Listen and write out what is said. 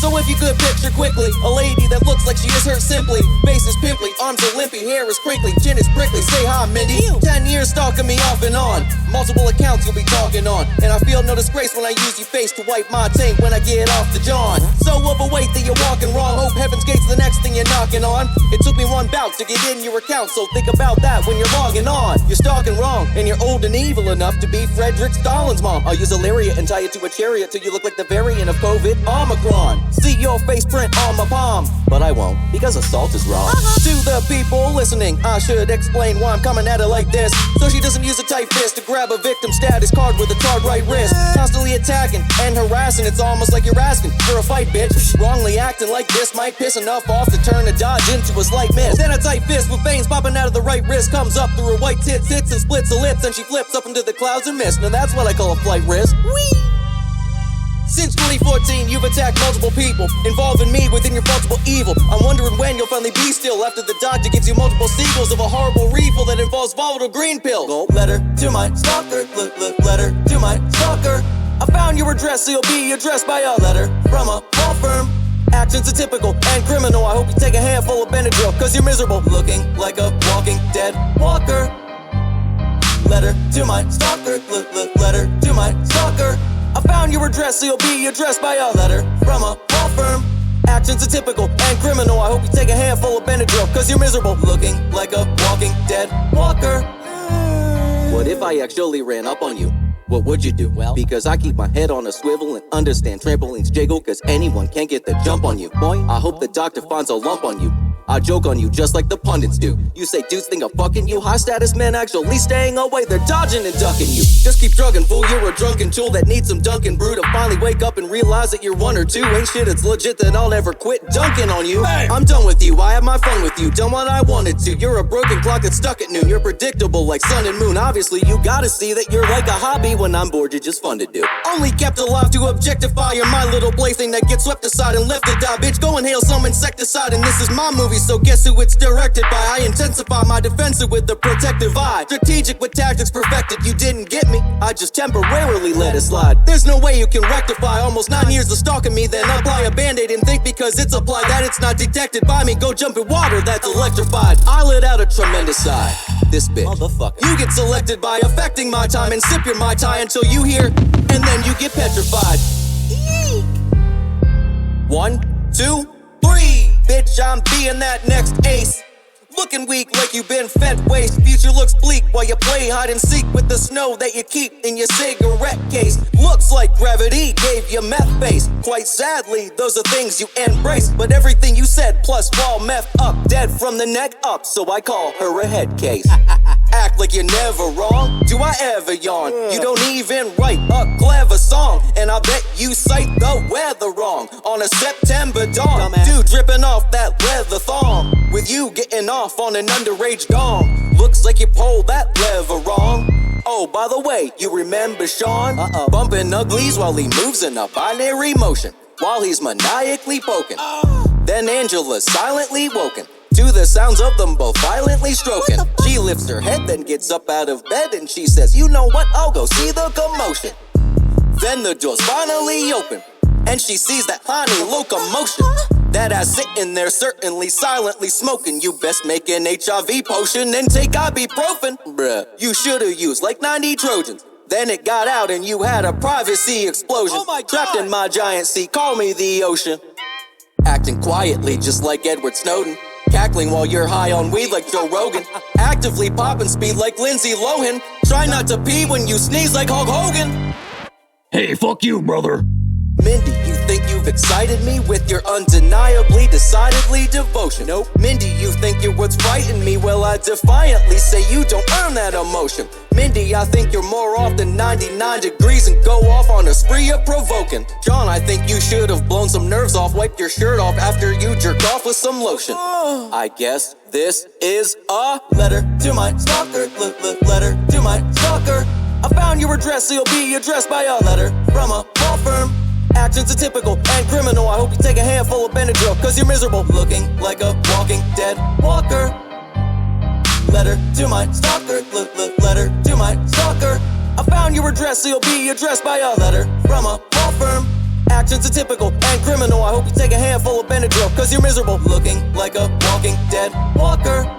So if you could picture quickly a lady that looks like she is hurt simply, face is pimply, arms are limpy, hair is crinkly, chin is prickly. Say hi, Mindy. 10 years stalking me off and on, multiple accounts you'll be talking on, and I feel no disgrace when I use your face to wipe my taint when I get off the John. So overweight that you're walking wrong, hope heaven's gate's the next thing you're knocking on. It took me one bout to get in your account, so think about that when you're logging on. You're stalking wrong, and you're old and evil enough to be Frederick Stalin's mom. I'll use a lariat and tie you to a chariot till you look like the variant of COVID, Omicron. See your face print on my palm, but I won't, because assault is wrong. To the people listening, I should explain why I'm coming at her like this, so she doesn't use a tight fist to grab a victim status card with a tarred right wrist. Constantly attacking and harassing, it's almost like you're asking for a fight, bitch. Wrongly acting like this might piss enough off to turn a dodge into a slight miss. Then a tight fist with veins popping out of the right wrist comes up through her white tits, hits and splits her lips, and she flips up into the clouds and mist. Now that's what I call a flight risk. Whee! Since 2014, you've attacked multiple people, involving me within your multiple evil. I'm wondering when you'll finally be still after the doctor gives you multiple sequels of a horrible refill that involves volatile green pills. Go letter to my stalker, letter to my stalker. I found your address, so you'll be addressed by a letter from a law firm. Actions are typical and criminal. I hope you take a handful of Benadryl, cause you're miserable, looking like a walking dead walker. Letter to my stalker, letter to my stalker. I found your address, so you'll be addressed by a letter from a law firm. Actions are typical and criminal. I hope you take a handful of Benadryl, cause you're miserable, looking like a walking dead walker. What if I actually ran up on you? What would you do? Well, because I keep my head on a swivel and understand trampolines jiggle, cause anyone can get the jump on you. Boy, I hope the doctor finds a lump on you. I joke on you just like the pundits do. You say dudes think of fucking you, high status men actually staying away, they're dodging and ducking you. Just keep drugging, fool, you're a drunken tool that needs some Dunkin' brew to finally wake up and realize that you're one or two. Ain't shit, it's legit that I'll never quit dunking on you. Hey. I'm done with you, I have my fun with you, done what I wanted to. You're a broken clock that's stuck at noon, you're predictable like sun and moon. Obviously you gotta see that you're like a hobby, when I'm bored you're just fun to do. Only kept alive to objectify, you're my little plaything that gets swept aside and left to die. Bitch, go inhale some insecticide, and this is my movie, so guess who it's directed by. I intensify my defensive with the protective eye, strategic with tactics perfected. You didn't get me, I just temporarily let it slide. There's no way you can rectify almost 9 years of stalking me, then apply a band-aid and think because it's applied that it's not detected by me. Go jump in water that's electrified. I let out a tremendous sigh. This bitch, motherfucker. You get selected by affecting my time and sip your Mai Tai until you hear, and then you get petrified. Eek. 1, 2, 3. Bitch, I'm being that next ace. Looking weak like you've been fed waste. Future looks bleak while you play hide and seek with the snow that you keep in your cigarette case. Looks like gravity gave you meth face. Quite sadly, those are things you embrace. But everything you said plus fall meth up, dead from the neck up, so I call her a head case. Act like you're never wrong. Do I ever yawn? You don't even write a clever song, and I bet you cite the weather wrong on a September dawn. Dude dripping off that leather thong, with you getting off on an underage dong. Looks like you pulled that lever wrong. Oh, by the way, you remember Sean? Bumping uglies while he moves in a binary motion, while he's maniacally poking. Then Angela's silently woken to the sounds of them both violently stroking. She lifts her head, then gets up out of bed, and she says, you know what, I'll go see the commotion. Then the doors finally open, and she sees that honey locomotion. That ass sitting there certainly silently smoking. You best make an HIV potion and take ibuprofen. Bruh, you should've used like 90 Trojans. Then it got out and you had a privacy explosion. Oh my God. Trapped in my giant sea, call me the ocean. Acting quietly just like Edward Snowden. Cackling while you're high on weed like Joe Rogan. Actively popping speed like Lindsay Lohan. Try not to pee when you sneeze like Hulk Hogan. Hey, fuck you, brother. Mindy, you think you've excited me with your undeniably, decidedly devotion. Nope. Mindy, you think you're what's frightened me. Well, I defiantly say you don't earn that emotion. Mindy, I think you're more off than 99 degrees and go off on a spree of provoking. John, I think you should have blown some nerves off, wiped your shirt off after you jerked off with some lotion. I guess this is a letter to my stalker, letter to my stalker. I found your address, so you'll be addressed by a letter from a law firm. Actions are typical and criminal. I hope you take a handful of Benadryl, cause you're miserable, looking like a walking dead walker. Letter to my stalker, letter to my stalker. I found your address, so you'll be addressed by a letter from a law firm. actions are typical and criminal. I hope you take a handful of Benadryl, cause you're miserable, looking like a walking dead walker.